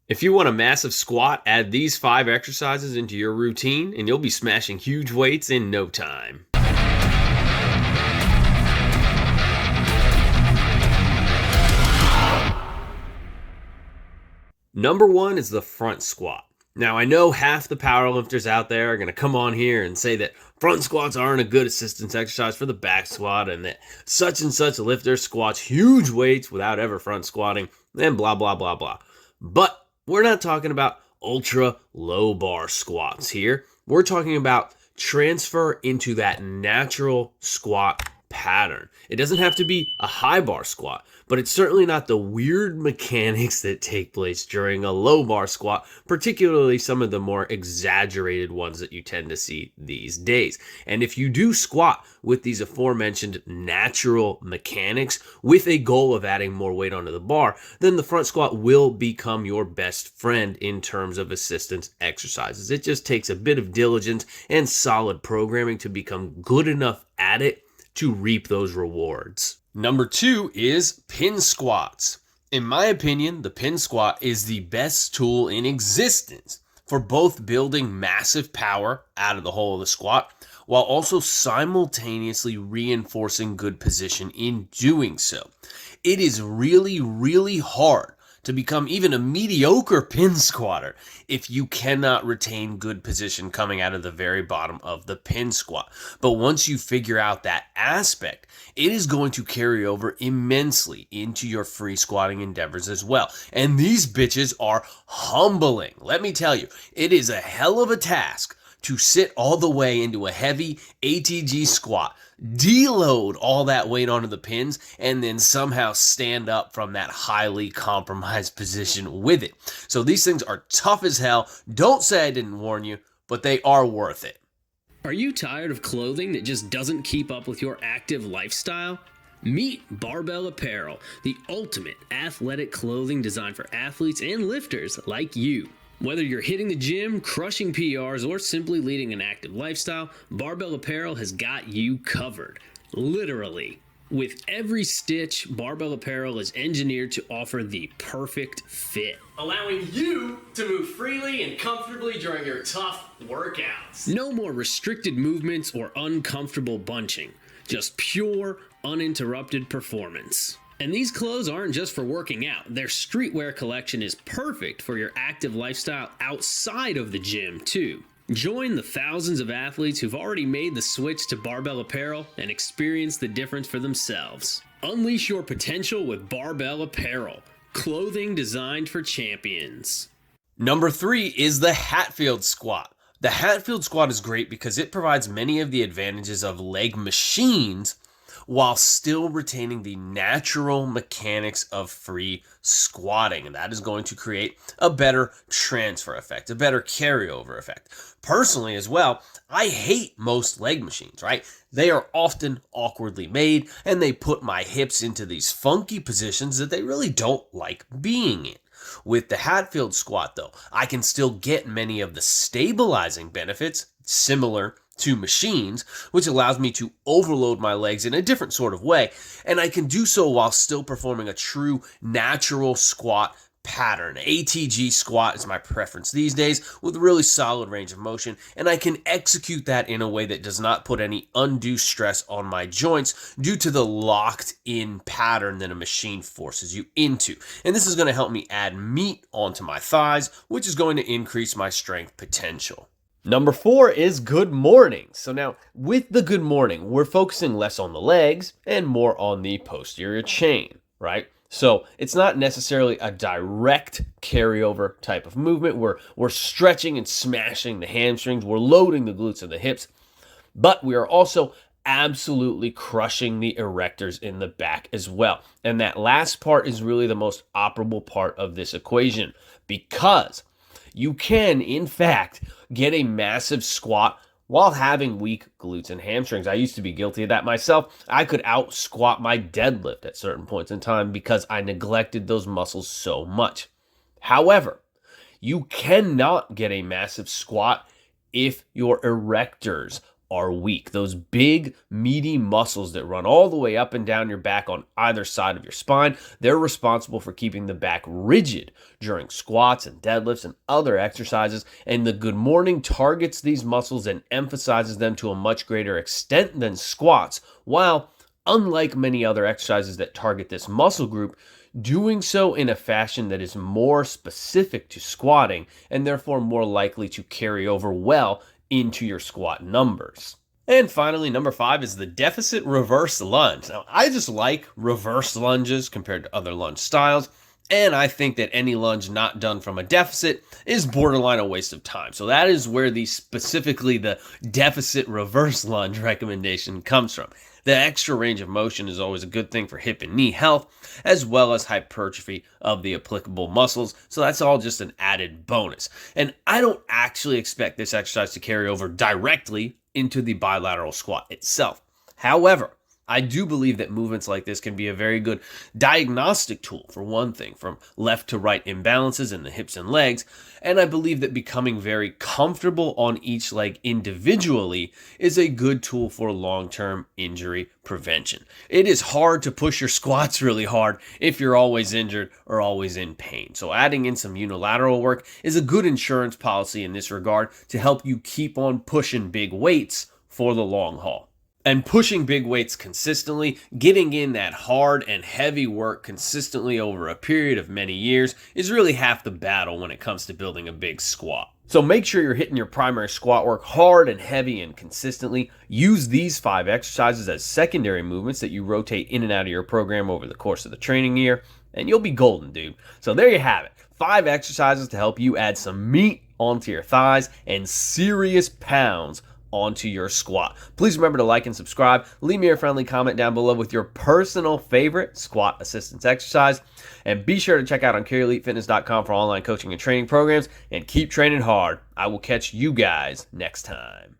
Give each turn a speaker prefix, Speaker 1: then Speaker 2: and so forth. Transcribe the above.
Speaker 1: If you want a massive squat, add these 5 exercises into your routine and you'll be smashing huge weights in no time. Number 1 is the front squat. Now, I know half the powerlifters out there are going to come on here and say that front squats aren't a good assistance exercise for the back squat and that such and such lifter squats huge weights without ever front squatting and blah, blah, blah, blah. But we're not talking about ultra low bar squats here. We're talking about transfer into that natural squat pattern. It doesn't have to be a high bar squat, but it's certainly not the weird mechanics that take place during a low bar squat, particularly some of the more exaggerated ones that you tend to see these days. And if you do squat with these aforementioned natural mechanics with a goal of adding more weight onto the bar, then the front squat will become your best friend in terms of assistance exercises. It just takes a bit of diligence and solid programming to become good enough at it to reap those rewards. Number 2 is pin squats. In my opinion, the pin squat is the best tool in existence for both building massive power out of the hole of the squat while also simultaneously reinforcing good position in doing so. It is really, really hard to become even a mediocre pin squatter if you cannot retain good position coming out of the very bottom of the pin squat. But once you figure out that aspect, it is going to carry over immensely into your free squatting endeavors as well. And these bitches are humbling. Let me tell you, it is a hell of a task to sit all the way into a heavy ATG squat, deload all that weight onto the pins, and then somehow stand up from that highly compromised position with it. So these things are tough as hell. Don't say I didn't warn you, but they are worth it.
Speaker 2: Are you tired of clothing that just doesn't keep up with your active lifestyle? Meet Barbell Apparel, the ultimate athletic clothing designed for athletes and lifters like you. Whether you're hitting the gym, crushing PRs, or simply leading an active lifestyle, Barbell Apparel has got you covered. Literally. With every stitch, Barbell Apparel is engineered to offer the perfect fit,
Speaker 3: allowing you to move freely and comfortably during your tough workouts.
Speaker 2: No more restricted movements or uncomfortable bunching. Just pure, uninterrupted performance. And these clothes aren't just for working out. Their streetwear collection is perfect for your active lifestyle outside of the gym, too. Join the thousands of athletes who've already made the switch to Barbell Apparel and experience the difference for themselves. Unleash your potential with Barbell Apparel, clothing designed for champions.
Speaker 1: Number 3 is the Hatfield squat. The Hatfield squat is great because it provides many of the advantages of leg machines while still retaining the natural mechanics of free squatting. And that is going to create a better transfer effect, a better carryover effect. Personally as well, I hate most leg machines, right? They are often awkwardly made and they put my hips into these funky positions that they really don't like being in. With the Hatfield squat though, I can still get many of the stabilizing benefits similar to machines, which allows me to overload my legs in a different sort of way, and I can do so while still performing a true natural squat pattern. ATG squat is my preference these days with really solid range of motion, and I can execute that in a way that does not put any undue stress on my joints due to the locked in pattern that a machine forces you into. And this is going to help me add meat onto my thighs, which is going to increase my strength potential. Number 4 is good morning. So now with the good morning, we're focusing less on the legs and more on the posterior chain, right? So it's not necessarily a direct carryover type of movement where we're stretching and smashing the hamstrings, we're loading the glutes and the hips, but we are also absolutely crushing the erectors in the back as well. And that last part is really the most operable part of this equation because you can, in fact, get a massive squat while having weak glutes and hamstrings. I used to be guilty of that myself. I could out squat my deadlift at certain points in time because I neglected those muscles so much. However, you cannot get a massive squat if your erectors are weak. Those big, meaty muscles that run all the way up and down your back on either side of your spine, they're responsible for keeping the back rigid during squats and deadlifts and other exercises. And the Good Morning targets these muscles and emphasizes them to a much greater extent than squats, while, unlike many other exercises that target this muscle group, doing so in a fashion that is more specific to squatting and therefore more likely to carry over well into your squat numbers. And finally, number 5 is the deficit reverse lunge. Now, I just like reverse lunges compared to other lunge styles, and I think that any lunge not done from a deficit is borderline a waste of time. So that is where specifically the deficit reverse lunge recommendation comes from. The extra range of motion is always a good thing for hip and knee health, as well as hypertrophy of the applicable muscles. So that's all just an added bonus. And I don't actually expect this exercise to carry over directly into the bilateral squat itself. However, I do believe that movements like this can be a very good diagnostic tool, for one thing, from left to right imbalances in the hips and legs, and I believe that becoming very comfortable on each leg individually is a good tool for long-term injury prevention. It is hard to push your squats really hard if you're always injured or always in pain, so adding in some unilateral work is a good insurance policy in this regard to help you keep on pushing big weights for the long haul. And pushing big weights consistently, getting in that hard and heavy work consistently over a period of many years is really half the battle when it comes to building a big squat. So make sure you're hitting your primary squat work hard and heavy and consistently. Use these 5 exercises as secondary movements that you rotate in and out of your program over the course of the training year, and you'll be golden, dude. So there you have it. 5 exercises to help you add some meat onto your thighs and serious pounds onto your squat. Please remember to like and subscribe. Leave me a friendly comment down below with your personal favorite squat assistance exercise. And be sure to check out EnkiriEliteFitness.com for online coaching and training programs. And keep training hard. I will catch you guys next time.